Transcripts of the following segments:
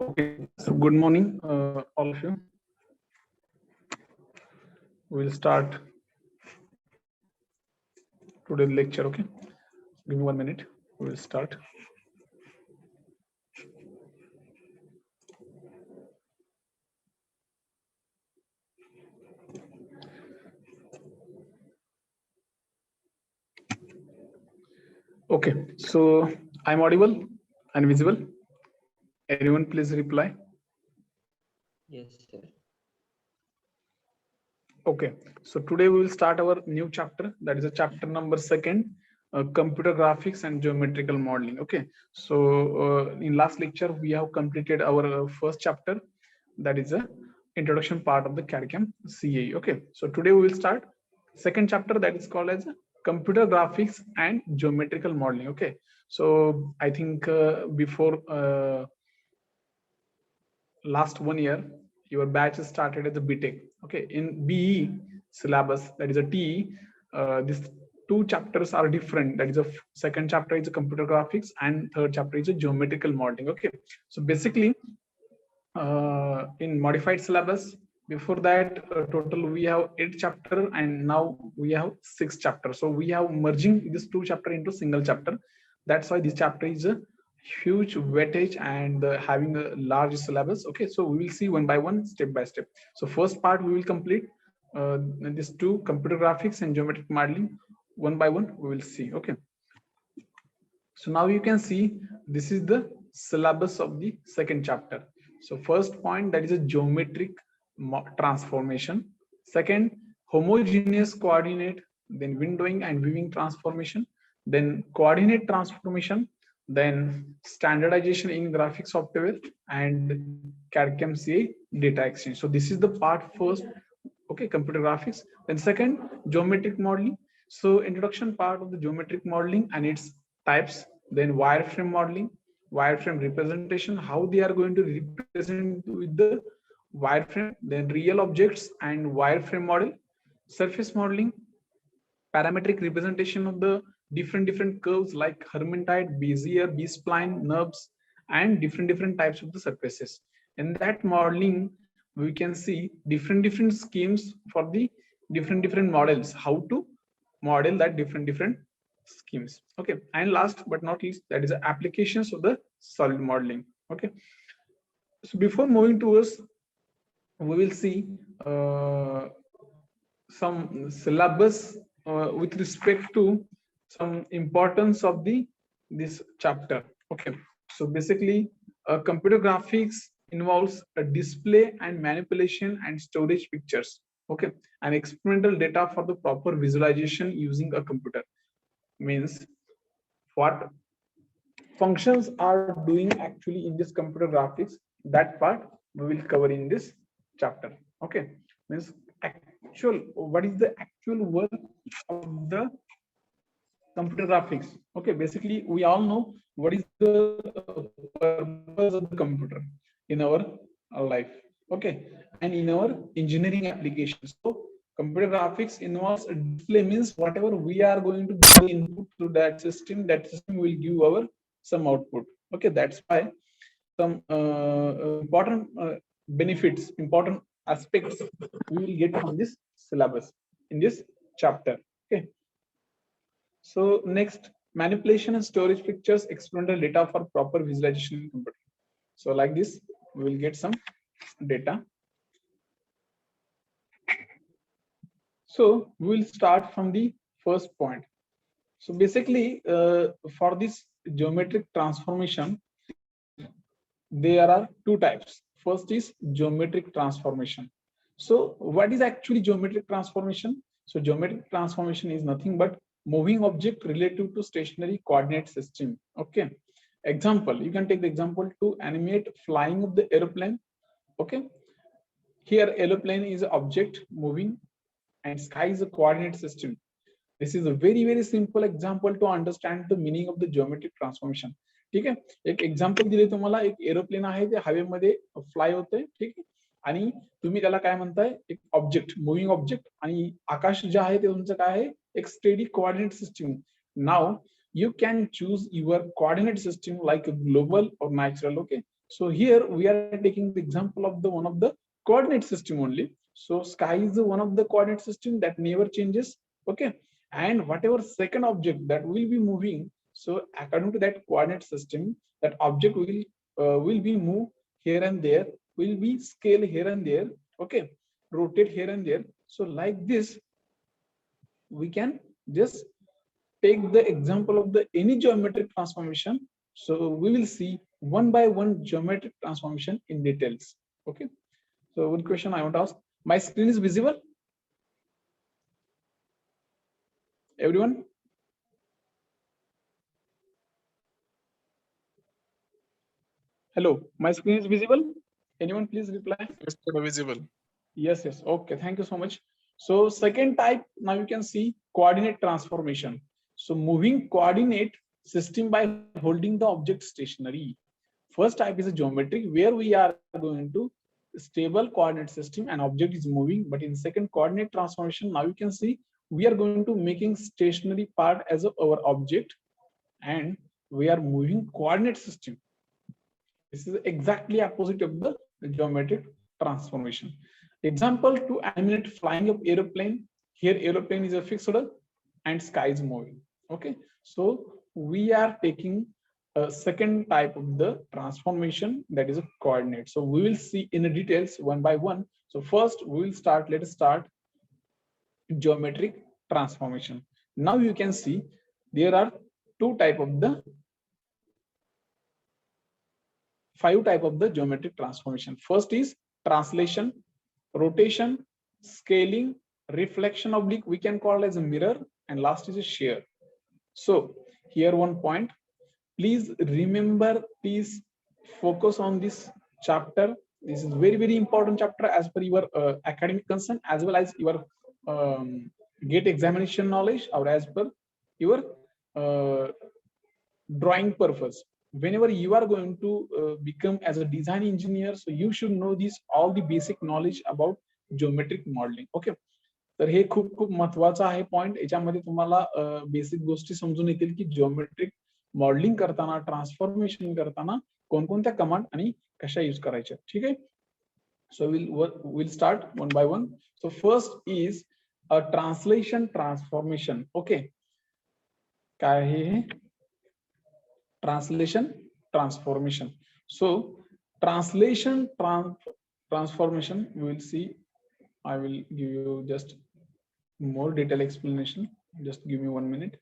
Okay, so good morning, all of you. We'll start today's lecture. Okay, give me 1 minute. We'll start. Okay, so I'm audible and visible. Anyone, please reply. Yes, sir. Okay, so today we will start our new chapter. That is a chapter number second, computer graphics and geometrical modeling. Okay, so in last lecture we have completed our first chapter. That is a introduction part of the CAD/CAM CAE. Okay, so today we will start second chapter, that is called as computer graphics and geometrical modeling. Okay, so I think before last 1 year your batch started as a BTech. Okay, in BE syllabus, that is a TE, these two chapters are different. That is a second chapter is a computer graphics and third chapter is a geometrical modeling. Okay, so basically in modified syllabus, before that total we have 8 chapter and now we have 6 chapters. So we have merging this 2 chapter into single chapter. That's why this chapter is a huge weightage and having a large syllabus. Okay, so we will see one by one, step by step. So first part we will complete these two, computer graphics and geometric modeling. One by one we will see. Okay, so now you can see this is the syllabus of the second chapter. So first point, that is a geometric transformation. Second, homogeneous coordinate, then windowing and viewing transformation, then coordinate transformation, then standardization in graphics software, and CAD/CAM CA data exchange. So this is the part first. Okay, computer graphics. Then second, geometric modeling. So introduction part of the geometric modeling and its types, then wireframe modeling, wireframe representation, how they are going to represent with the wireframe, then real objects and wireframe model, surface modeling, parametric representation of the different curves like Hermintide, Bezier, B-spline, NURBS, and different types of the surfaces. In that modeling, we can see different schemes for the different models, how to model that different schemes. Okay, and last but not least, that is the applications of the solid modeling. Okay, so before moving towards, we will see some syllabus with respect to some importance of the this chapter. Okay, so basically computer graphics involves a display and manipulation and storage pictures. Okay, and experimental data for the proper visualization using a computer. Means what functions are doing actually in this computer graphics, that part we will cover in this chapter. Okay, means actual, what is the actual work of the computer graphics. Okay, basically we all know what is the purpose of the computer in our life. Okay, and in our engineering applications. So computer graphics involves a display, means whatever we are going to give input to that system will give our some output. Okay, that's why some important benefits, important aspects we will get from this syllabus in this chapter. Okay, so next, manipulation and storage pictures, experimental data for proper visualization in computer. So like this, we will get some data. So we will start from the first point. So basically, for this geometric transformation, there are two types. First is geometric transformation. So what is actually geometric transformation? So geometric transformation is nothing but moving object relative to stationary coordinate system. Okay, example, you can take the example to animate flying of the aeroplane. Okay, here aeroplane is an object moving and sky is a coordinate system. This is a very simple example to understand the meaning of the geometric transformation. ठीक आहे, एक example दिले तुम्हाला, एक aeroplane आहे ते हवेमध्ये fly होते. ठीक आहे, आणि तुम्ही त्याला काय म्हणताय, एक ऑब्जेक्ट, मुव्हिंग ऑब्जेक्ट, आणि आकाश जे आहे ते तुमचं काय आहे, एक steady coordinate system. Now you can choose your coordinate system like global or natural. Okay, So here we are taking the example of the one of the coordinate system only. So sky is one of the coordinate system that never changes. Okay, and whatever second object that will be moving, so according to that coordinate system, that object will be moved here and there, will be scale here and there. Okay, rotate here and there. So like this, we can just take the example of the any geometric transformation. So we will see one by one geometric transformation in details. Okay. So one question I want to ask, my screen is visible? Everyone? Hello, my screen is visible? Anyone please reply? Yes, sir, visible. Yes, yes. Okay, thank you so much. So second type, now you can see coordinate transformation. So moving coordinate system by holding the object stationary. First type is a geometric where we are going to stable coordinate system and object is moving. But in second coordinate transformation, now you can see we are going to making stationary part as our object and we are moving coordinate system. This is exactly opposite of the geometric transformation. Example to animate flying of aeroplane. Here aeroplane is a fixed and sky is moving. Okay, so we are taking a second type of the transformation, that is a coordinate. So we will see in the details one by one. So first we will start, let us start geometric transformation. Now you can see there are five type of the geometric transformation. First is translation, rotation, scaling, reflection oblique, we can call as a mirror, and last is a shear. So here one point, please remember, please focus on this chapter. This is very important chapter as per your academic concern as well as your GATE examination knowledge or as per your uh, drawing purpose. Whenever you are going to become as a design engineer, so you should know this all the basic knowledge about geometric modeling. Okay, तर हे खूप खूप महत्वाचं आहे point. याच्यामध्ये तुम्हाला basic गोष्टी समजून येतील की जिओमेट्रिक मॉडेलिंग करताना, ट्रान्सफॉर्मेशन करताना कोणकोणत्या कमांड आणि कशा यूज करायच्या. ठीक आहे. So will start one by one. So first is a translation transformation. Okay, काय आहे translation transformation. So translation transformation we will see. I will give you just more detailed explanation. Just give me 1 minute.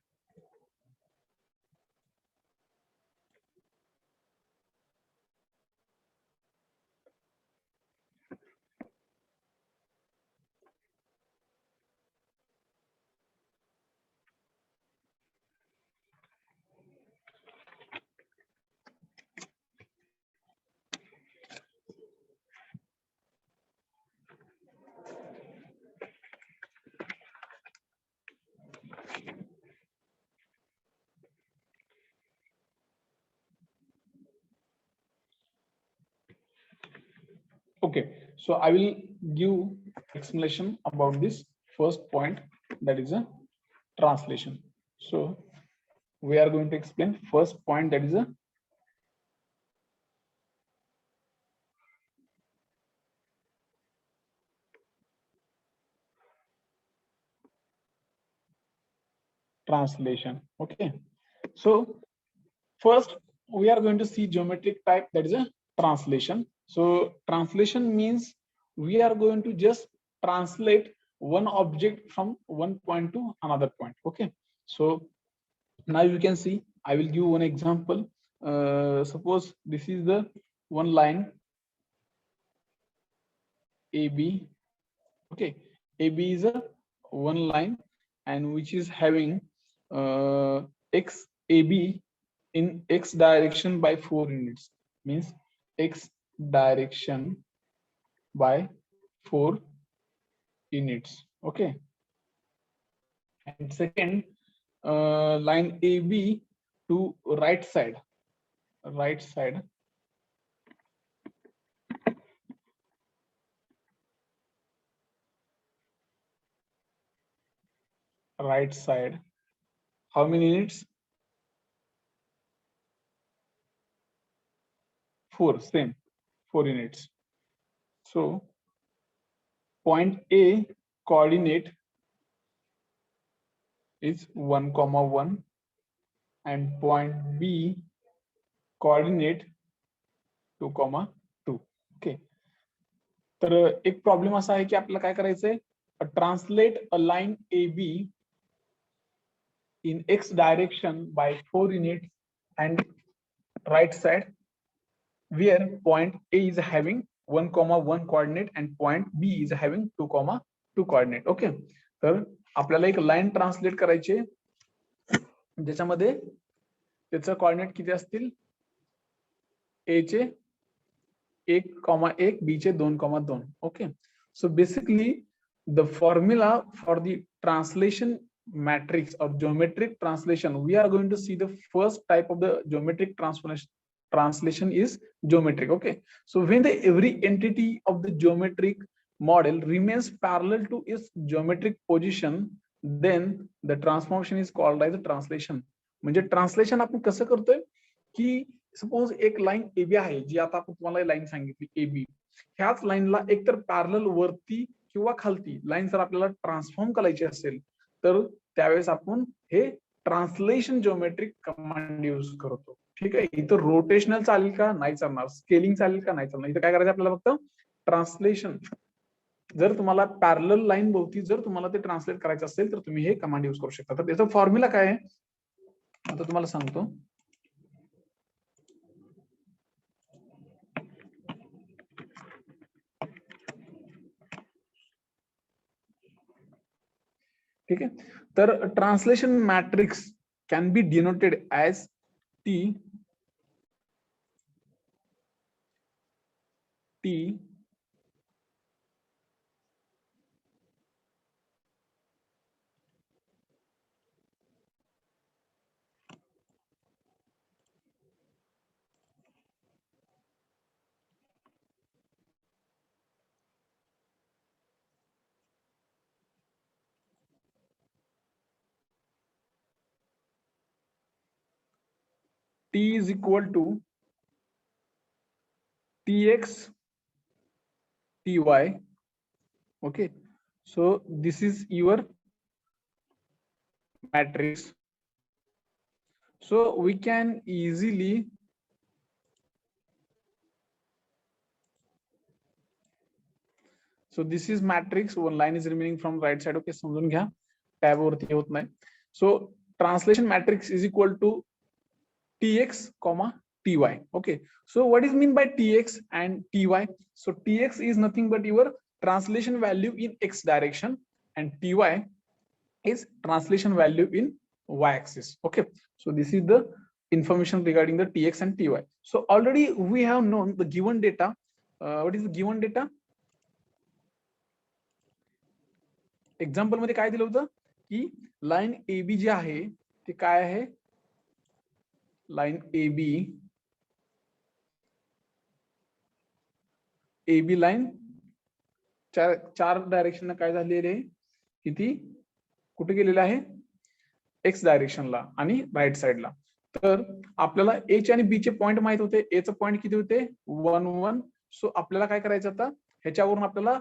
Okay, so I will give explanation about this first point, that is a translation. So we are going to explain first point, that is a translation. Okay, so first we are going to see geometric type, that is a translation. So translation means we are going to just translate one object from one point to another point. Okay, so now you can see, I will give one example. Suppose this is the one line AB. Okay, AB is a one line and which is having x AB in x direction by 4 units, means x direction by 4 units. Okay, and second line AB to right side right side how many units? 4, same 4 units. So point A coordinate is 1,1 and point B coordinate 2,2. Okay. तर एक problem असा आहे की आपल्याला काय करायचंय, translate a line A B in x direction by 4 units and right side where point A is having 1,1 coordinate and point B is having 2,2 coordinate. Okay, तर आपल्याला एक लाईन ट्रान्सलेट करायची ज्याच्यामध्ये त्याचं कोऑर्डिनेट किती असतील, A चे 1,1 B चे 2,2. Okay, so basically the formula for the translation matrix or geometric translation, we are going to see the first type of the geometric translation is geometric. Okay, so when the every entity of the geometric model remains parallel to its geometric position, then the transformation is called as a translation. म्हणजे translation आपण कसं करतोय की suppose एक line AB आहे, जी आता आपण तुम्हाला लाईन सांगितली एबी, ह्याच लाईनला एकतर पॅरलल वरती किंवा खालती लाईन जर आपल्याला ट्रान्सफॉर्म करायची असेल तर त्यावेळेस आपण हे ट्रान्सलेशन जिओमेट्रिक कमांड यूज करतो. ठीक आहे, इथं रोटेशनल चालेल का नाही चालणार, स्केलिंग चालेल का नाही चालणार, इथं काय करायचं आपल्याला फक्त ट्रान्सलेशन. जर तुम्हाला पॅरलल लाईन भोवती जर तुम्हाला ते ट्रान्सलेट करायचं असेल तर तुम्ही हे कमांड यूज करू शकता. तर त्याचा फॉर्म्युला काय आहे आता तुम्हाला सांगतो. ठीक आहे, तर translation matrix can be denoted as T T is equal to Tx Ty. Okay, so this is your matrix. So we can easily so this is matrix, one line is remaining from right side. Okay, समजून घ्या, tab वरती होत नाही. So translation matrix is equal to Tx, Ty. Okay, so what is mean by Tx and Ty? So Tx is nothing but your translation value in x direction and Ty is translation value in y axis. Okay, so this is the information regarding the Tx and Ty. So already we have known the given data. What is the given data? Example मध्ये काय दिलं होतं की line AB जी आहे ती काय आहे, line AB line चार डायरेक्शन काय झालेली आहे, किती कुठे गेलेलं आहे, एक्स डायरेक्शनला आणि राईट साइडला. तर आपल्याला ए चे आणि बी चे पॉइंट माहित होते, ए चे पॉइंट किती होते 1 1. सो आपल्याला काय करायचं आता, ह्याच्यावरून आपल्याला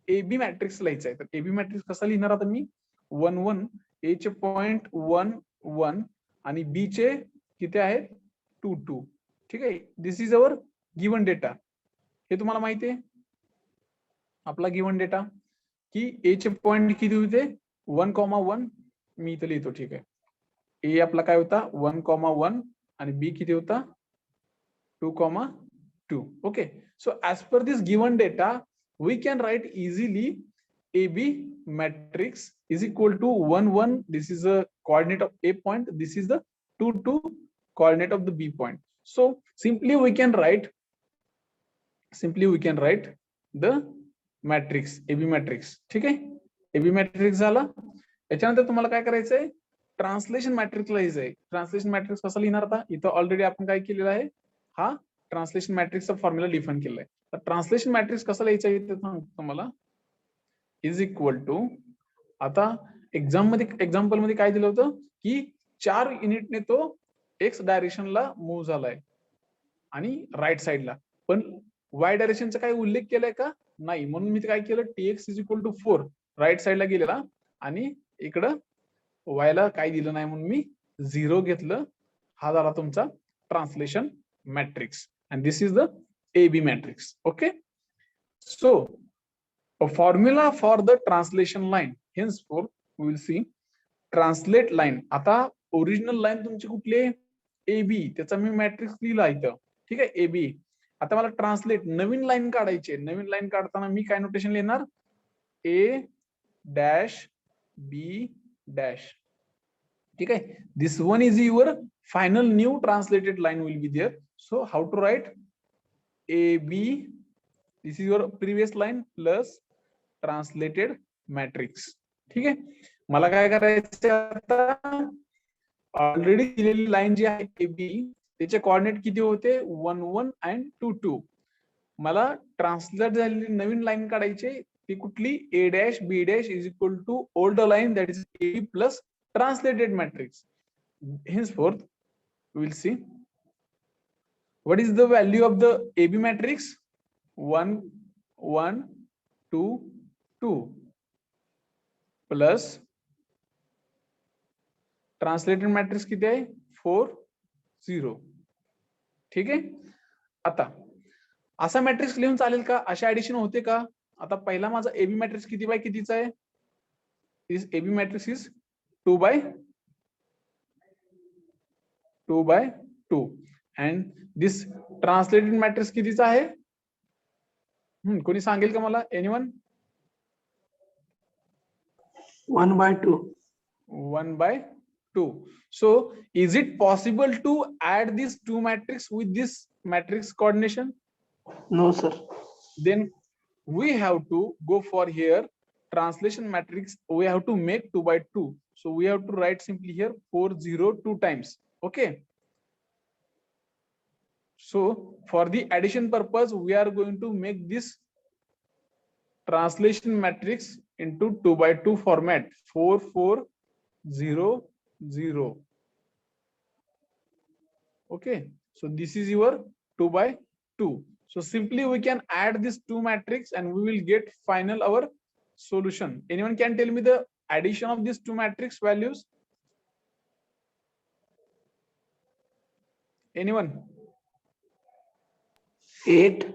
एबी मॅट्रिक्स लिहायचा आहे. तर एबी मॅट्रिक्स कसा लिहिणार आता मी, 1 1, ए चे पॉइंट 1 1 आणि बी चे किती आहेत 2 2. ठीक आहे, this is our given data. हे तुम्हाला माहिती आहे आपला गिवन डेटा की ए चे पॉइंट किती होते 1,1, मी इथे लिहितो. ठीक आहे, ए आपला काय होता 1,1 आणि बी किती होता 2,2. Okay, so as per this given data we can write easily AB matrix is equal to 1 1. This is a coordinate of A point. This is the 2 2 coordinate of the B point. So simply we can write the matrix AB matrix. ठीक आहे, AB matrix झाला. याच्यानंतर तुम्हाला काय करायचंय, translation matrix लिहायचंय. Translation matrix कसं लिहिणार आता, इथं ऑलरेडी आपण काय केलेलं आहे, हा ट्रान्सलेशन मॅट्रिक्सचा फॉर्म्युला डिफाइन केलाय. तर ट्रान्सलेशन मॅट्रिक्स कसं लिहायचं आहे ते सांगतो तुम्हाला. इज इक्वल टू, आता एक्झाम्पल मध्ये काय दिलं होतं की 4 युनिटने तो एक्स डायरेक्शनला मूव्ह झालाय. आणि राईट साईडला. पण वाय डायरेक्शनचा काही उल्लेख केलाय का? नाही. म्हणून मी काय केलं, tx is equal to 4 right साईडला गेलेला आणि इकडं वायला काही दिलं नाही म्हणून मी 0 घेतलं. हा झाला तुमचा translation matrix and this is the AB matrix. Okay, so a formula for the translation line. Henceforth we will see translate line. आता ओरिजिनल लाईन तुमची कुठली आहे? AB. त्याचा मी मॅट्रिक्स लिहिला इथं. ठीक आहे, AB. आता मला ट्रान्सलेट नवीन लाईन काढायची आहे. नवीन लाईन काढताना मी काय नोटेशन लिहिणार? A dash B dash. ठीक आहे, this one is your final new translated line will be there. So how to write? AB, this is your previous line plus translated matrix. ठीक आहे, मला काय करायचं आता? ऑलरेडी दिलेली लाईन जी आहे AB, त्याचे कोऑर्डिनेट किती होते? 1 1 and 2 2. मला ट्रान्सलेट झालेली नवीन लाईन काढायची. ती कुठली? A dash B dash is equal to older line, that is AB plus translated matrix. Henceforth we will see what is the value of the AB matrix? 1 1 2 2 plus translated matrix किती आहे? 4 0. ठीक आहे, आता असा matrix लिहून चालेल का? अशा ऍडिशन होते का? आता पहिला माझा AB मॅट्रिक्स किती बाय कितीचा आहे? This AB matrix is 2 by 2 and this translated matrix कितीचा आहे? कोणी सांगेल का मला? Anyone? 1 by 2. 1 by 2. So is it possible to add these two matrix with this matrix coordination? No, sir. Then we have to go for here translation matrix. We have to make 2 by 2. So we have to write simply here 4 0 2 times. Okay. So for the addition purpose, we are going to make this translation matrix into 2 by 2 format. 4 4 0 0. Okay. So this is your 2 by 2. So simply we can add this two matrix and we will get final our solution. Anyone can tell me the addition of these two matrix values? Anyone? 8.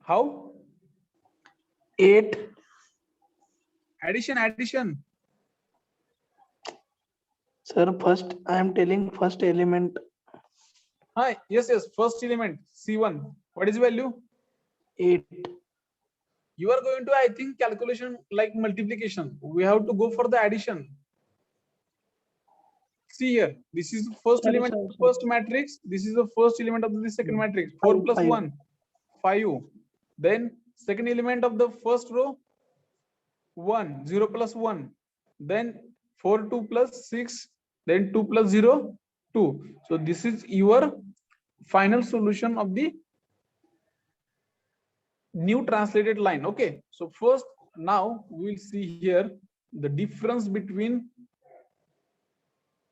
How? 8. Addition. Sir, first I am telling first element. Hi, yes, first element C1. What is the value? 8. You are going to, I think, calculation like multiplication. We have to go for the addition. See here, this is the first element of the first matrix. This is the first element of the second matrix. 4 plus 1, 5. Then second element of the first row, 1, 0 plus 1. Then 4 2 plus 6. Then 2 plus 0, 2. So this is your final solution of the new translated line. Okay, so first now we will see here the difference between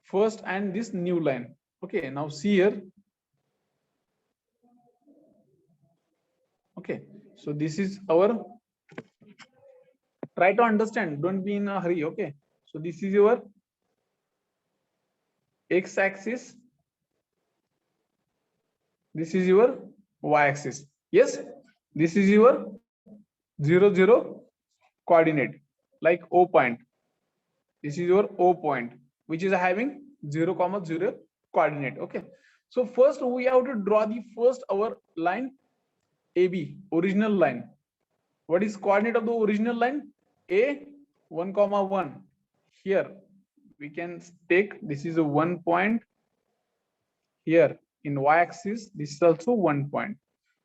first and this new line. Okay, now see here. Okay, so this is our, try to understand, don't be in a hurry. Okay, so this is your x-axis, this is your y-axis. Yes, this is your 0 0 coordinate, like O point. This is your O point, which is having 0 0 coordinate. Okay, so first we have to draw the first our line AB, original line. What is coordinate of the original line? A 1 1. Here we can take, this is a 1 point. Here in y-axis, this is also 1 point.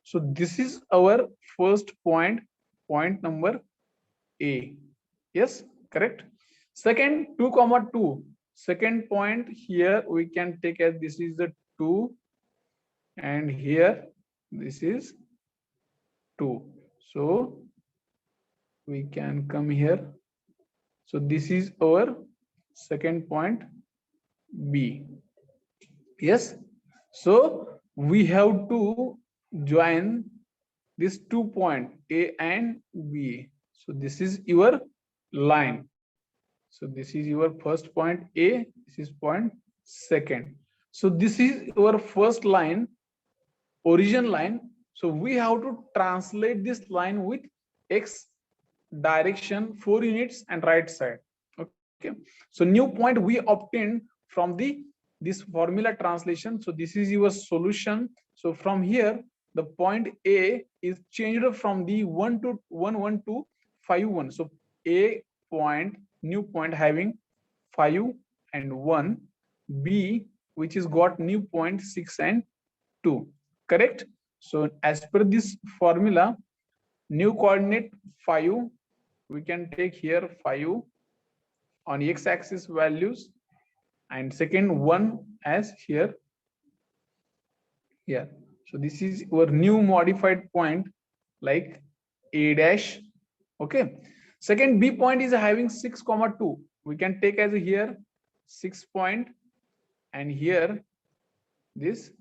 So this is our first point, point number A. Yes, correct. Second, 2 2. Second point here we can take as this is the 2, and here this is 2. So we can come here. So this is our second point B. Yes. So we have to join these 2 points A and B. So this is your line. So this is your first point A, this is point second. So this is your first line, origin line. So we have to translate this line with X direction 4 units and right side. Okay, so new point we obtained from this formula translation. So this is your solution. So from here the point A is changed from the 1 to 1 1 to 5 1. So A point, new point having 5 and 1, B which is got new point 6 and 2, correct? So as per this formula, new coordinate 5, we can take here 5 on x-axis values, and second one as here. So this is our new modified point like A dash. Okay, second B point is having 6,2. We can take as here 6 point, and here this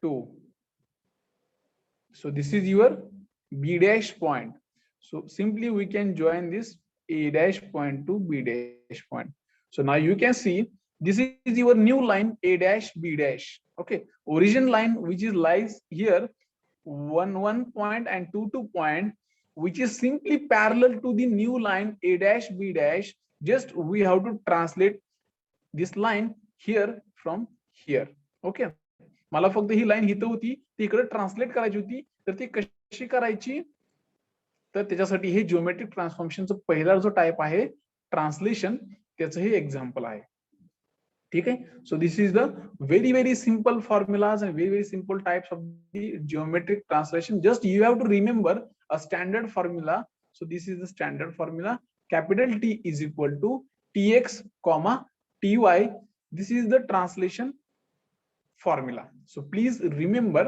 2. So this is your B dash point. So simply we can join this A dash point to B dash point. So now you can see this is your new line A dash B dash. Okay, origin line which is lies here 1 1 point and 2 2 point, which is simply parallel to the new line A dash B dash. Just we have to translate this line here from here. Okay, मला फक्त ही line इथं होती ती इकडे translate करायची होती, तर ती कशी करायची, तर त्याच्यासाठी हे जिओमेट्रिक ट्रान्सफॉर्मेशनचं पहिला जो टाइप आहे ट्रान्सलेशन, त्याचं हे एक्झाम्पल आहे. ठीक आहे. So this is the very simple formulas and very simple types of the geometric translation. Just you have to remember a standard formula. So this is the standard formula. Capital T is equal to Tx comma Ty. This is the translation formula. So please remember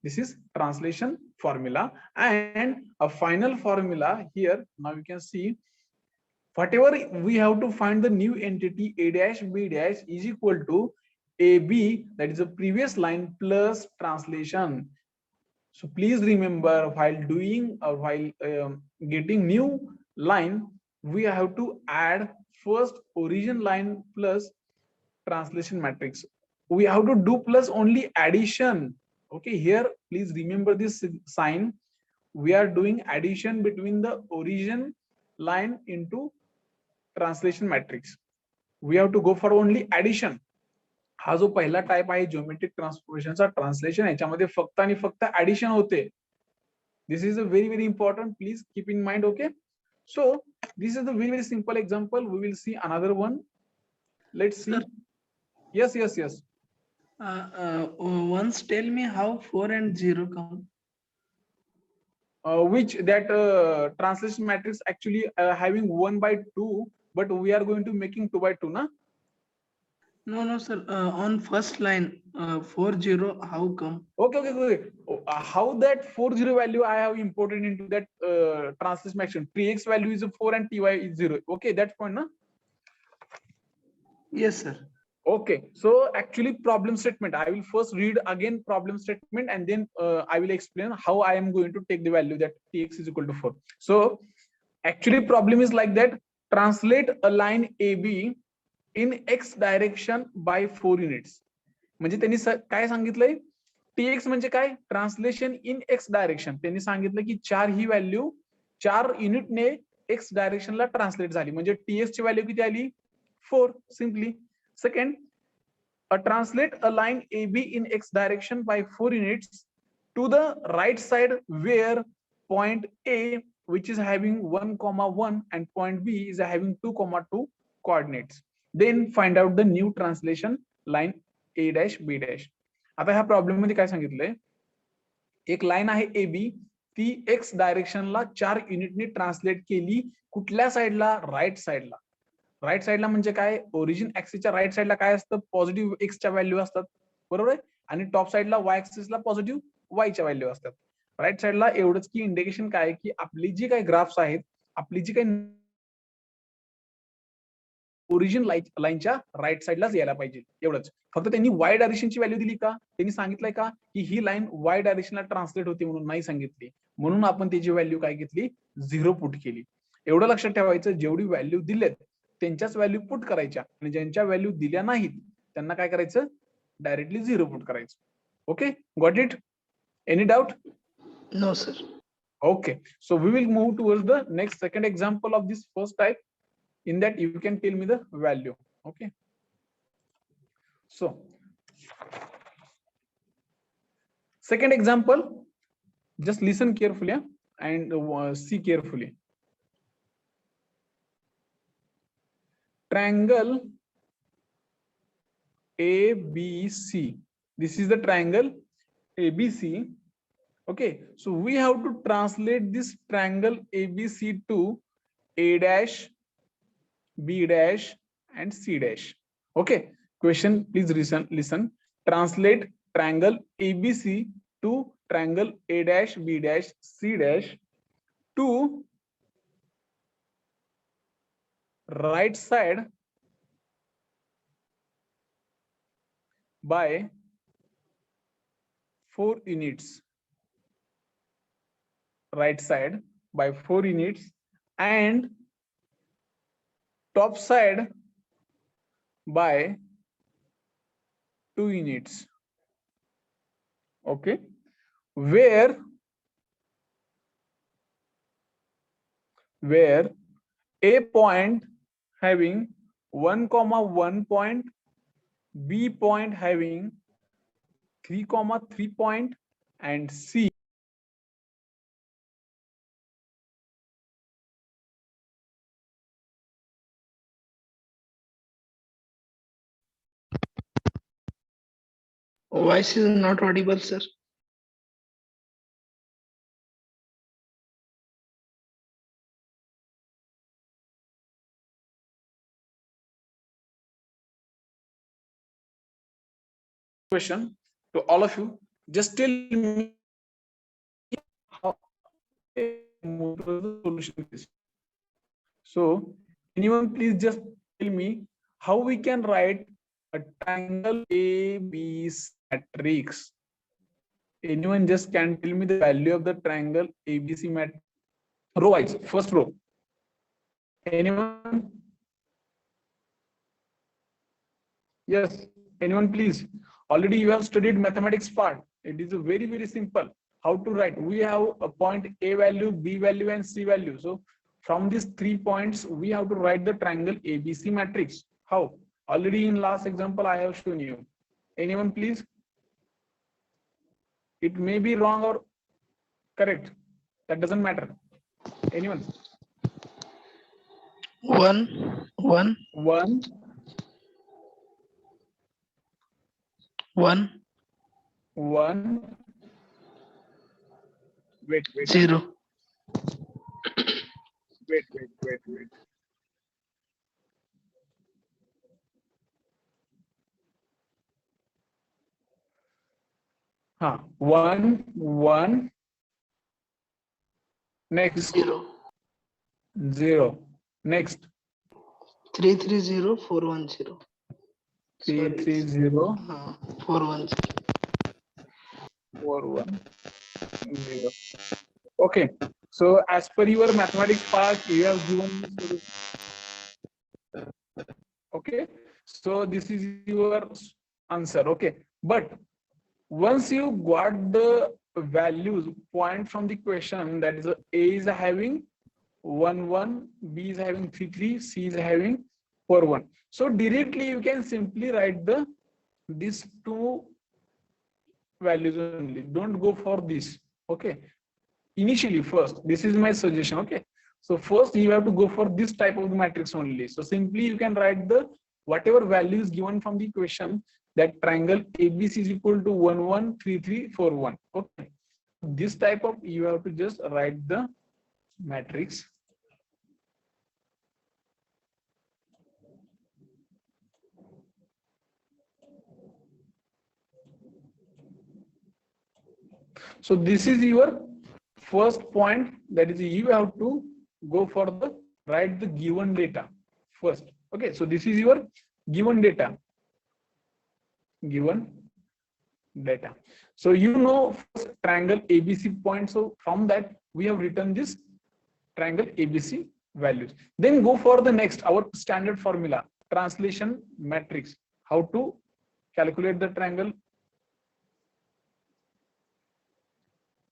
this is translation formula, and a final formula here. Now you can see whatever we have to find the new entity A dash B dash is equal to AB, that is the previous line, plus translation. So please remember while doing or while getting new line, we have to add first origin line plus translation matrix. We have to do plus only addition. Okay, here please remember this sign. We are doing addition between the origin line into translation matrix. We have to go for only addition. हा जो पहिला type आहे geometric ट्रान्सफॉर्मेशनचा translation, याच्यामध्ये फक्त आणि फक्त addition होते. This is a very important, please keep in mind. Okay, so this is the very simple example. We will see another one. Let's see. Yes. Once tell me how 4 and 0 come. Which that translation matrix actually having 1/2, but we are going to making 2/2, na? No, sir. On first line, 4 0, how come? Okay. How that 40 value I have imported into that translation matrix? Tx value is 4 and Ty is 0. Okay, that point, na? Yes, sir. Okay, so actually problem statement, I will first read again problem statement, and then I will explain how I am going to take the value that Tx is equal to 4. So actually problem is like that. Translate a line AB in X direction by 4 units. म्हणजे त्यांनी काय सांगितलंय, Tx म्हणजे काय, translation इन X direction. त्यांनी सांगितलं की 4 ही value 4 युनिटने X डायरेक्शनला translate झाली, म्हणजे Tx ची व्हॅल्यू किती आली, 4 simply. Second, translate a line AB in X direction by 4 units to the right side where point A, which is having 1,1, and point B is having 2,2 coordinates. Then find out the new translation line A dash B dash. आता ह्या problem मध्ये काय सांगितलंय, एक line आहे AB, ती X डायरेक्शनला 4 युनिटनी translate केली. कुठल्या साईडला, राईट साईडला. राईट साईडला म्हणजे काय, ओरिजिन ऍक्सिसच्या राईट साईडला काय असतं, पॉझिटिव्ह एक्सच्या व्हॅल्यू असतात, बरोबर आहे, आणि टॉप साईडला वाय ऍक्सिसला पॉझिटिव्ह वायच्या व्हॅल्यू असतात. राईट साईडला एवढंच की इंडिकेशन काय, की आपली जी काही ग्राफ्स आहेत, आपली जी काही ओरिजिन लाईनच्या राईट साईडलाच यायला पाहिजे, एवढंच. फक्त त्यांनी वाय डायरेक्शनची व्हॅल्यू दिली का, त्यांनी सांगितलंय का की ही लाईन वाय डायरेक्शनला ट्रान्सलेट होते, म्हणून नाही सांगितली. म्हणून आपण त्याची व्हॅल्यू काय घेतली, 0 पुट केली. एवढं लक्षात ठेवायचं, जेवढी व्हॅल्यू दिलेत त्यांच्याच व्हॅल्यू पुट करायच्या, आणि ज्यांच्या व्हॅल्यू दिल्या नाहीत त्यांना काय करायचं, डायरेक्टली 0 पुट करायचं. Okay, got it? Any doubt? No, sir. Okay, so we will move towards the next second example of this first type. In that you can tell me the value. Okay, so second example, just listen carefully and see carefully. Triangle ABC, this is the triangle ABC. Okay, so we have to translate this triangle ABC to A dash, B dash and C dash. Okay, question, please listen. Translate triangle ABC to triangle A dash, B dash, C dash to right side by 4 units. Right side by 4 units and top side by 2 units. Okay, where A point having 1,1 point, B point having 3,3 point, and C Voice is not audible, sir. question to all of you. Just tell me how the solution is. So anyone please just tell me how we can write a triangle ABC matrix. Anyone just can tell me the value of the triangle ABC matrix, row wise, first row. Anyone? Yes, anyone please. Already you have studied mathematics part. It is a very simple how to write. We have a point A value, B value and C value. So from these 3 points we have to write the triangle ABC matrix. How? Already in last example I have shown you. Anyone please? It may be wrong or correct, that doesn't matter. Anyone? 1, 1, 1, 1, 1. Wait. 0. Wait. 1, 1. Next 0. Next 330 410. 330 410. 410. Okay, so as per your mathematics part you have given me solution. Okay, so this is your answer. Okay, but once you got the values point from the question, that is A is having 1 1, B is having 3 3, C is having 4 1. So directly you can simply write these two values only. Don't go for this. Okay, initially first, this is my suggestion. Okay, so first you have to go for this type of matrix only. So simply you can write the whatever value is given from the question, that triangle ABC is equal to 1 1 3 3 4 1. Okay, this type of you have to just write the matrix. So this is your first point, that is you have to go for the write the given data first. Okay, so this is your given data. Given data. So you know first triangle ABC point. So from that we have written this triangle ABC values. Then go for the next, our standard formula, translation matrix. How to calculate the triangle?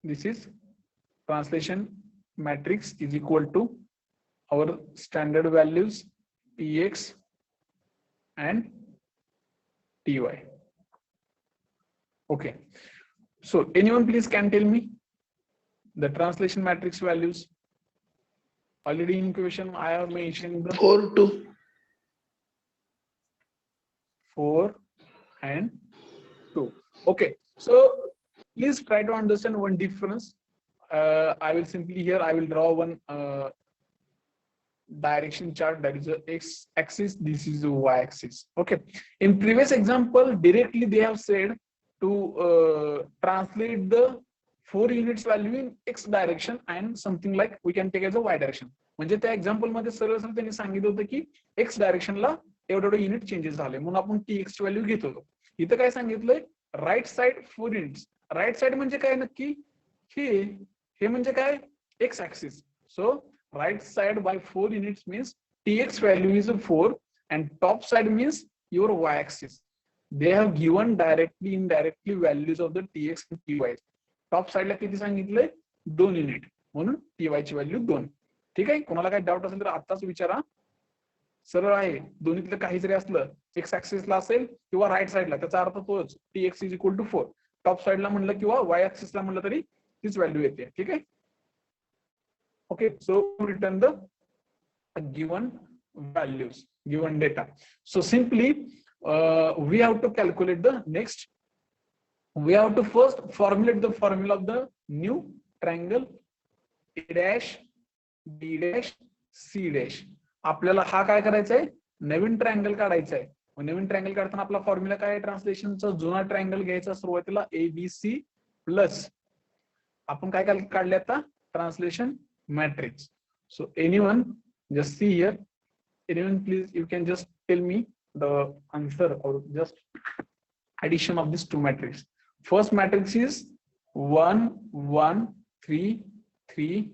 This is translation matrix is equal to our standard values Tx and Ty. Okay, so anyone please can tell me the translation matrix values? Already in question I have mentioned the 4, 2. 4 and 2. Okay, so please try to understand one difference. I will simply here I will draw one direction chart, that is the x axis, this is the y axis. Okay, in previous example directly they have said to translate the 4 units value in x direction and something like we can take as a y direction. म्हणजे त्या example मध्ये सरळ सरळ त्यांनी सांगितलं होतं की x डायरेक्शनला एवढं युनिट चेंजेस झाले म्हणून आपण tx ची व्हॅल्यू घेत होतो. इथं काय सांगितलंय, right side 4 units. Right side म्हणजे काय नक्की, हे म्हणजे काय, x axis. So right side by 4 units means tx value is 4 and top side means your y axis. They have given directly indirectly values of the tx and ty. Top side ला किती सांगितलंय, 2 unit, म्हणून ty ची value 2. ठीक आहे, कोणाला काही doubt असेल तर आताच विचारा, सरळ आहे. दोन्हीतलं काही जरी असलं, x ऍक्सिस ला असेल किंवा राईट साइडला, त्याचा अर्थ तोच, tx is equal to 4. Top साइडला म्हणलं किंवा y ऍक्सिस ला म्हणलं तरी तीच व्हॅल्यू येते. ठीक आहे. Okay, so return the given values, given data. So simply we have to calculate the next. We have to first formulate the formula of the new triangle A dash, B dash, C dash. आपल्याला हा काय करायचा आहे, नवीन triangle काढायचा आहे. नवीन triangle काढताना आपला formula काय आहे, ट्रान्सलेशनचा जुना ट्रायंगल घ्यायचा सुरुवातीला ABC प्लस आपण काय काढले आता, translation matrix. So anyone just see here, anyone please you can just tell me the answer or just addition of these two matrices. First matrix is 1 1 3 3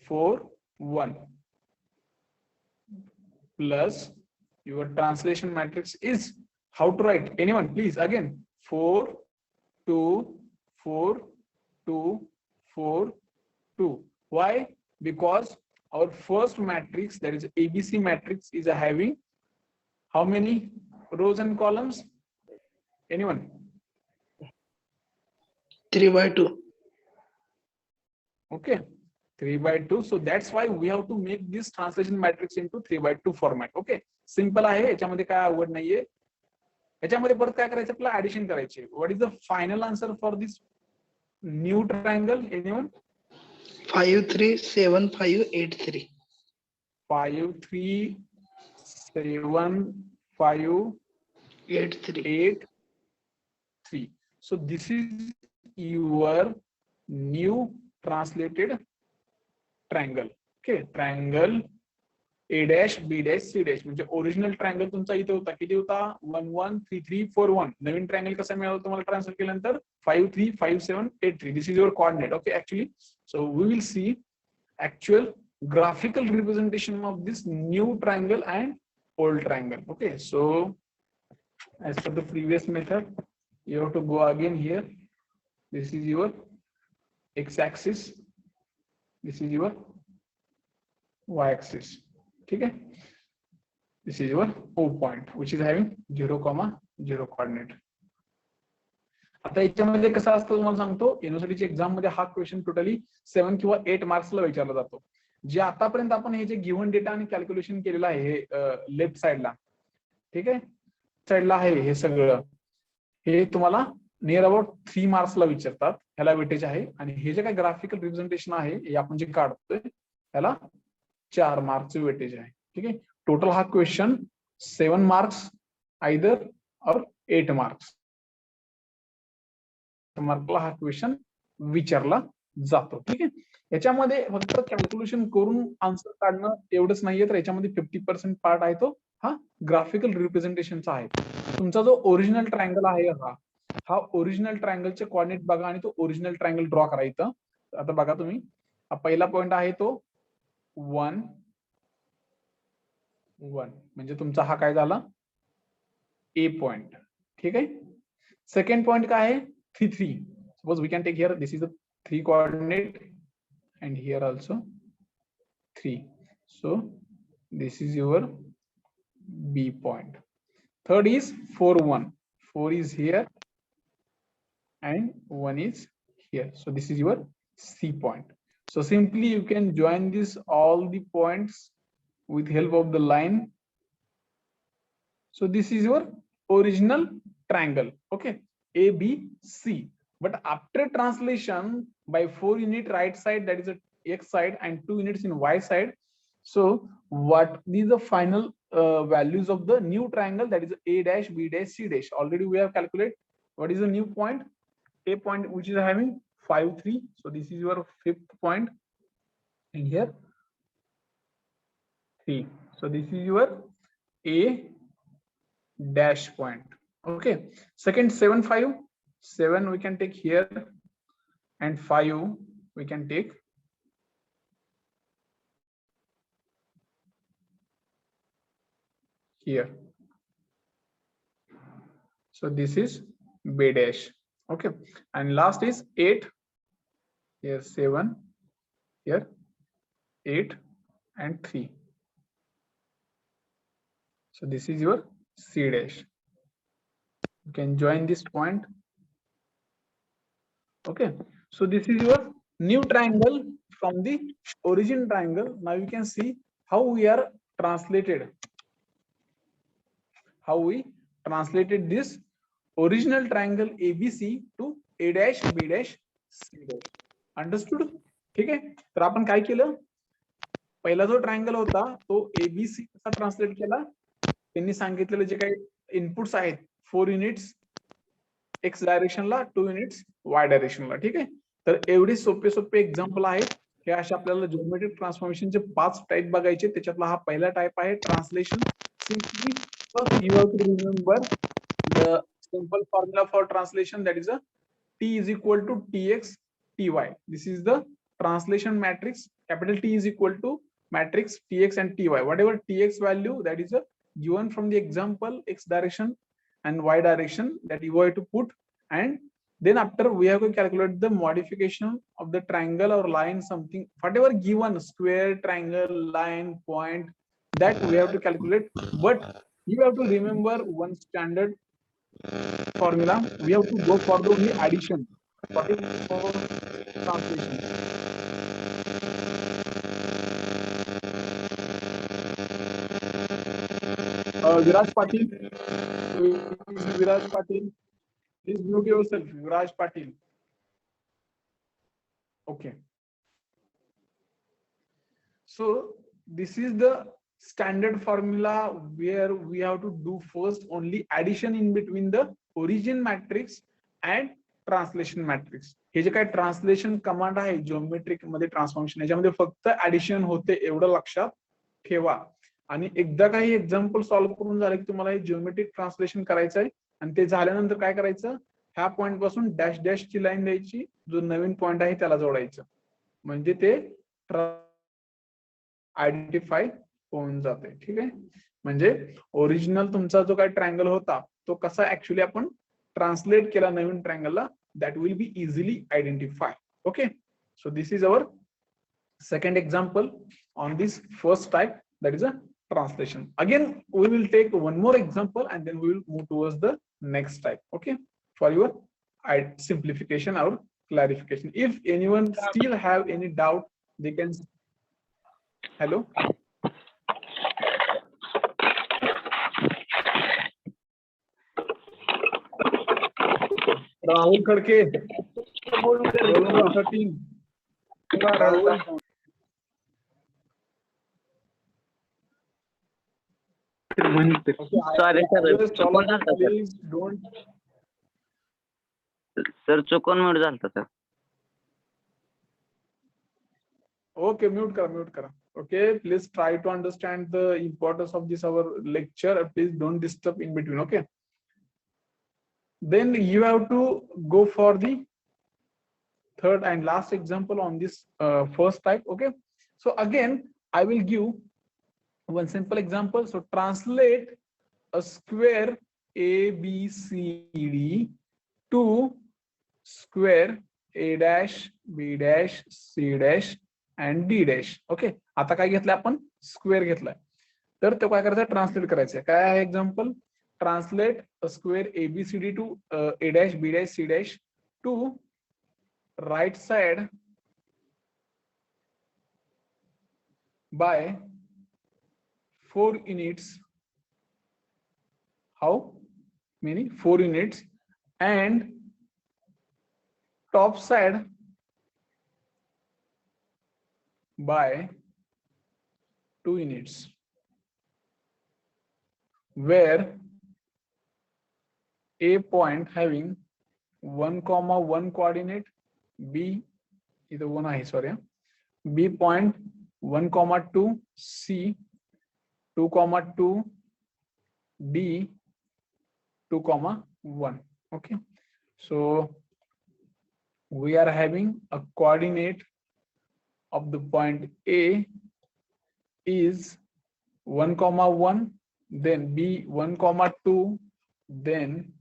4 1 plus your translation matrix is how to write, anyone please again, 4 2 4 2 4 2. Why? Because our first matrix, that is ABC matrix, is having how many rows and columns? Anyone? 3 by 2. Okay, 3 by 2. So that's why we have to make this translation matrix into 3 by 2 format. Okay, simple आहे, याच्यामध्ये काय अवघड नाहीये. याच्यामध्ये परत काय करायचं, आपल्याला ऍडिशन करायचे. What is the final answer for this new triangle? Anyone? 5 3 7 5 8 3. 5 3 7 5 8 3. 8 3. So this is your new translated triangle. Okay, triangle A dash B dash C dash. म्हणजे ओरिजिनल ट्रायंगल तुमचा इथे होता, किती होता, 1 1 3 3 4 1. नवीन ट्रायंगल कसा मिळाला तुम्हाला ट्रान्सफर केल्यानंतर, 5 3 5 7 8 3. This is your coordinate. Okay, actually so we will see actual graphical representation of this new triangle and old triangle. Okay, so as per the previous method, you have to go again here. This is your x-axis, this is your y-axis. Okay, this is your O point which is having 0, 0 coordinate. आता याच्यामध्ये कसं असतं तुम्हाला सांगतो, युनिव्हर्सिटीच्या exam मध्ये हा question totally 7 किंवा 8 मार्क्सला विचारला जातो. जे आतापर्यंत आपण हे जे गिव्हन डेटा आणि कॅल्क्युलेशन केलेलं आहे हे लेफ्ट साइडला, ठीक आहे, साइडला आहे हे सगळं, हे तुम्हाला नियर अबाउट 3 मार्क्सला विचारतात. ह्याला वेटेज आहे. आणि हे जे काही ग्राफिकल रिप्रेझेंटेशन आहे हे आपण जे काढतोय त्याला 4 मार्क्सचे वेटेज आहे. ठीक आहे, टोटल हा क्वेश्चन 7 मार्क्स आयदर और 8 मार्क्स मार्कला हा क्वेश्चन विचारला जातो. ठीक आहे, याच्यामध्ये फक्त कॅल्क्युलेशन करून आन्सर काढणं एवढंच नाहीये, तर याच्यामध्ये 50% पार्ट आहे तो हा ग्राफिकल रिप्रेझेंटेशनचा आहे. तुमचा जो ओरिजिनल ट्रायंगल आहे हा ओरिजिनल ट्रायंगलचे कोऑर्डिनेट बघा आणि तो ओरिजिनल ट्रायंगल ड्रॉ करा इथं. आता बघा तुम्ही, हा पहिला पॉइंट आहे तो 1 1 म्हणजे तुमचा हा काय झाला ए पॉइंट. ठीक आहे. सेकंड पॉइंट काय आहे 3 3. Suppose we can take here this is a 3 coordinate and here also 3. So this is your B point. Third is 4 1. 4 is here and 1 is here. So this is your C point. So simply you can join this all the points with help of the line. So this is your original triangle. Okay, ABC. But after translation by 4 unit right side, that is a X side, and 2 units in Y side. So what is the final values of the new triangle, that is A dash, B dash, C dash? Already we have calculated what is the new point. A point which is having 5 3. So this is your fifth point, and here 3. So this is your A dash point. Okay, second 7 5. 7 we can take here and 5 we can take here. So this is B dash. Okay, and last is 8. Here 7, here 8 and 3. So this is your C dash. You can join this point. Okay, so this is your new triangle from the origin triangle. Now you can see how we are translated, how we translated this original triangle ABC to A dash, B dash, C dash. Understood? ठीक आहे. तर आपण काय केलं, पहिला जो triangle होता तो ABC कसा ट्रान्सलेट केला, त्यांनी सांगितलेले जे काही इनपुट्स आहेत 4 युनिट्स एक्स डायरेक्शनला, 2 युनिट्स वाय डायरेक्शनला. ठीक आहे. तर एवढे सोपे सोपे एक्झाम्पल आहेत. हे असे आपल्याला जिओमेट्रिक ट्रान्सफॉर्मेशनचे 5 टाइप बघायचे. त्याच्यातला हा पहिला टाइप आहे translation. Simply you have to remember the simple formula for translation, that is a T is equal to Tx Ty. This is the translation matrix. Capital T is equal to matrix Tx and Ty. Whatever Tx value that is a given from the example x direction and y direction that you have to put, and then after we have to calculate the modification of the triangle or line, something whatever given, square, triangle, line, point, that we have to calculate. But you have to remember one standard formula. We have to go for the only addition. What is for translation? Viraj Patil. Viraj Patil. Please mute yourself. Viraj Patil. Okay. So this is the standard formula where we have to do first only addition in between the origin matrix and translation matrix. हे जे काही translation command आहे geometric मध्ये transformation, याच्यामध्ये फक्त addition होते एवढं लक्षात ठेवा. आणि एकदा काही एक्झाम्पल सॉल्व्ह करून झाले की तुम्हाला हे जिओमेट्रिक ट्रान्सलेशन करायचं आहे. आणि ते झाल्यानंतर काय करायचं, ह्या पॉइंट पासून डॅश डॅश ची लाईन द्यायची, जो नवीन पॉइंट आहे त्याला जोडायचं, म्हणजे ते आयडेंटिफाय होऊन जाते. ठीक आहे. म्हणजे ओरिजिनल तुमचा जो काही ट्रायंगल होता तो कसा ऍक्च्युअली आपण ट्रान्सलेट केला नवीन ट्रायंगलला, that will be easily identified. Okay, so this is our second example on this first type, that is a translation. Again we will take one more example and then we will move towards the next type. Okay, for your simplification or clarification. If anyone still have any doubt, they can. Hello. Rahul Khadke, roll number 13. Rahul. Sorry, sir. Please don't. Sir चुकून mute झालता sir. Okay, mute करा. Okay, please try to understand the importance of this our lecture. Please don't disturb in between. Okay, then you have to go for the third and last example on this first type. Okay, so again I will give one simple example. So translate a square ABCD to square A dash B dash C dash and D dash. Okay, आता काय घेतलंय आपण square घेतलाय, तर तो काय करायचा translate करायचा. काय आहे example? Translate square ABCD to A dash B dash C dash to right side by 4 units. How many? 4 units. And top side by 2 units, where A point having 1,1 coordinate, B is the one I sorry, B point 1,2, C 2,2, D 2,1. Okay, so we are having a coordinate of the point A is 1,1, then B 1,2, then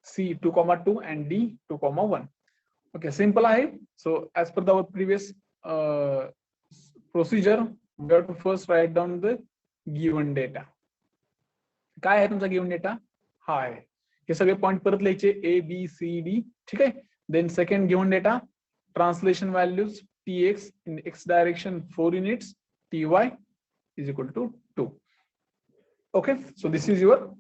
C 2,2 and D 2,1. Okay, simple आहे. So as per our previous procedure, we have to first write down the given data. काय आहे तुमचा given data? हा आहे. हे सगळे point परत लिहायचे ABCD. ठीक आहे. Then second given data, translation values Tx in x direction 4 units, Ty is equal to 2. Okay, so this is your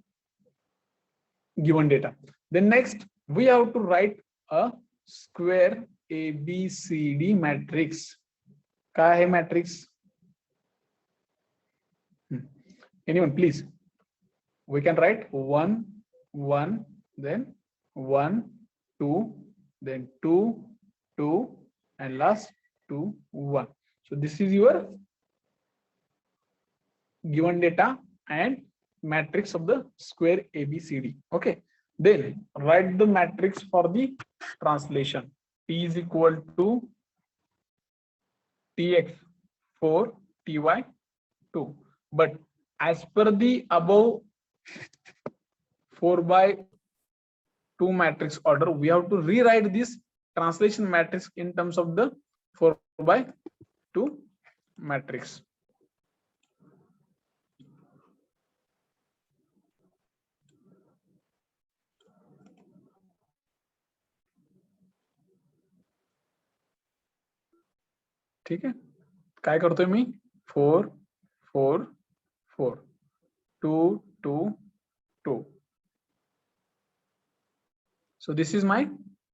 given data. Then next we have to write a square ABCD matrix. काय आहे matrix? Anyone please? We can write 1 1, then 1 2, then 2 2, and last 2 1. So this is your given data and matrix of the square ABCD. Okay, then write the matrix for the translation. T is equal to Tx 4, Ty 2. But as per the above 4/2 matrix order, we have to rewrite this translation matrix in terms of the 4/2 matrix. ठीक आहे, काय करतोय मी? 4 4 4 2 2 2. So this is my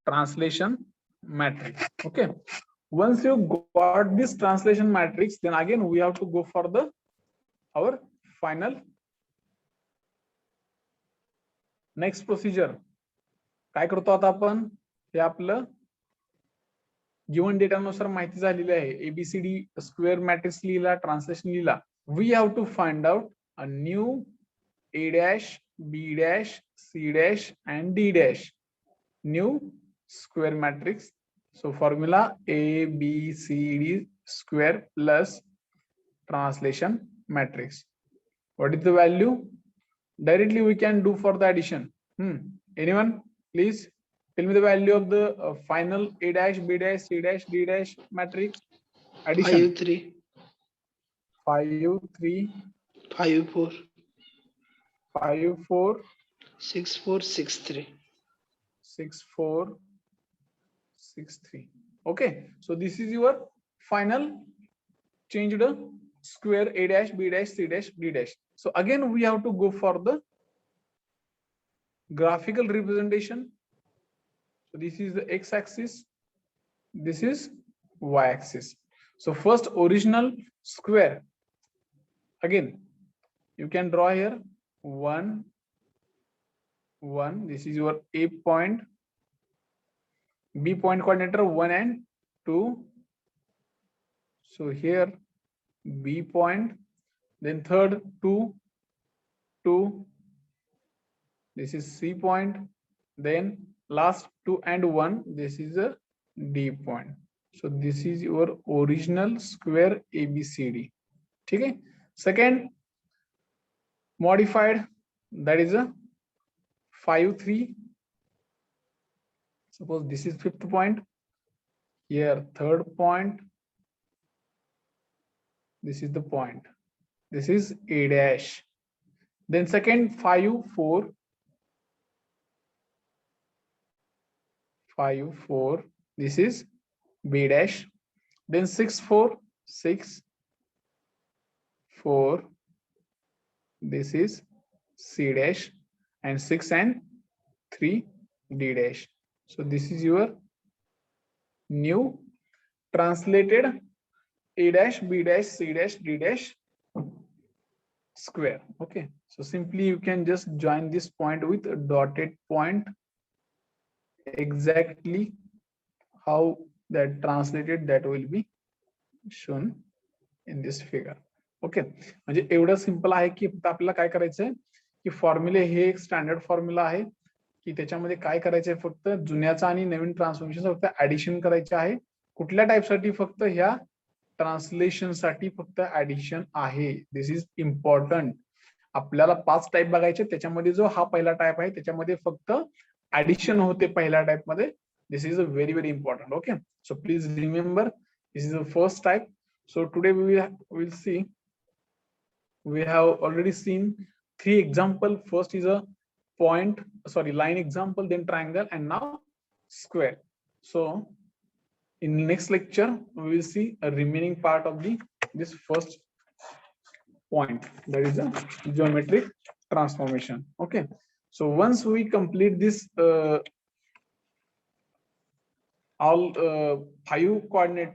translation matrix. Okay, once you got this translation matrix, then again we have to go for the our final next procedure. काय करतो आता आपण? हे आपलं given data नुसार माहिती झालेली आहे. ABCD स्क्वेअर मॅट्रिक्स लिहिला, ट्रान्सलेशन लिहिला. We have to find out a new A dash B dash C dash and D dash new square matrix. So formula ABCD square plus translation matrix. What is the value? Directly we can do for the addition. Anyone please tell me the value of the final A dash B dash C dash D dash matrix addition. 5 3 5 3 5 4 5 4 6 4 6 3 6 4 6 3. Okay, so this is your final changed square A dash B dash C dash D dash. So again we have to go for the graphical representation. So this is the x-axis, this is y-axis. So first original square, again you can draw here 1 1. This is your A point, B point coordinator 1 and 2. So here B point, then third 2, 2, this is C point, then last 2 and 1, this is a D point. So this is your original square ABCD. Okay. Second modified, that is a 5, 3. Suppose this is fifth point, here third point, this is the point, this is A dash. Then second 5, 4, 5, 4, this is B dash. Then 6, 4, 6, 4, this is C dash, and 6 and 3 D dash. So this is your new translated A dash, B dash, C dash, D dash square. Okay, so simply you can just join this point with a dotted point, exactly how that translated, that will be shown in this figure. Okay, म्हणजे एवढं simple आहे की फक्त आपल्याला काय करायचंय की फॉर्म्युले हे एक स्टँडर्ड फॉर्म्युला आहे की त्याच्यामध्ये काय करायचंय, फक्त जुन्याचा आणि नवीन ट्रान्सफॉर्मेशन फक्त ऍडिशन करायचे आहे. कुठल्या टाईपसाठी, फक्त ह्या ट्रान्सलेशन साठी फक्त ऍडिशन आहे. This is important. आपल्याला 5 टाईप बघायचे, त्याच्यामध्ये जो हा पहिला टाईप आहे त्याच्यामध्ये फक्त ऍडिशन होते पहिल्या टाईप मध्ये. This is a very very important. Okay, so please remember this is the first type. So today we will see, we have already seen 3 example. First is a line example, then triangle, and now square. So in next lecture we will see a remaining part of this first point, that is a geometric transformation. Okay, so once we complete this all 5 coordinate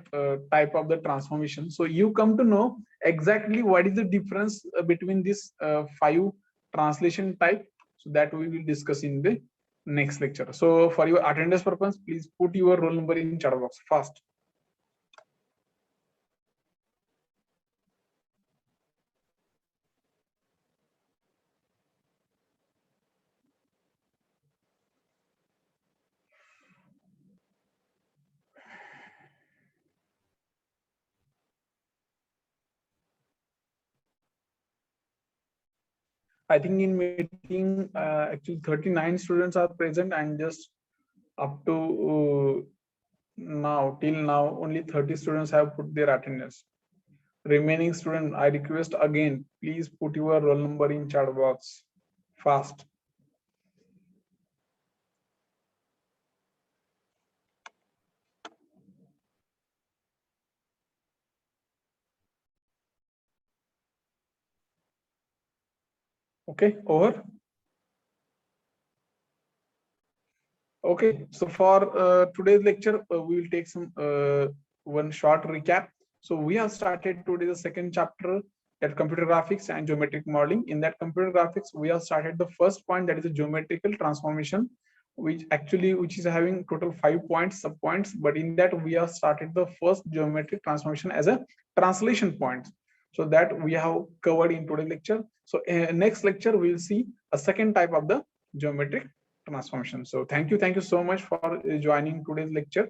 type of the transformation, so you come to know exactly what is the difference between this 5 translation type. So that we will discuss in the next lecture. So for your attendance purpose, please put your roll number in chat box fast. I think in meeting actually 39 students are present, and just up to now, till now, only 30 students have put their attendance. Remaining student, I request again, please put your roll number in chat box fast. Okay, over. Okay, so for today's lecture, we will take some one short recap. So we have started today the second chapter, that computer graphics and geometric modeling. In that computer graphics, we have started the first point, that is a geometrical transformation, which is having total 5 points, sub points. But in that we have started the first geometric transformation as a translation point. So that we have covered in today's lecture. So next lecture we will see a second type of the geometric transformation. So thank you so much for joining today's lecture.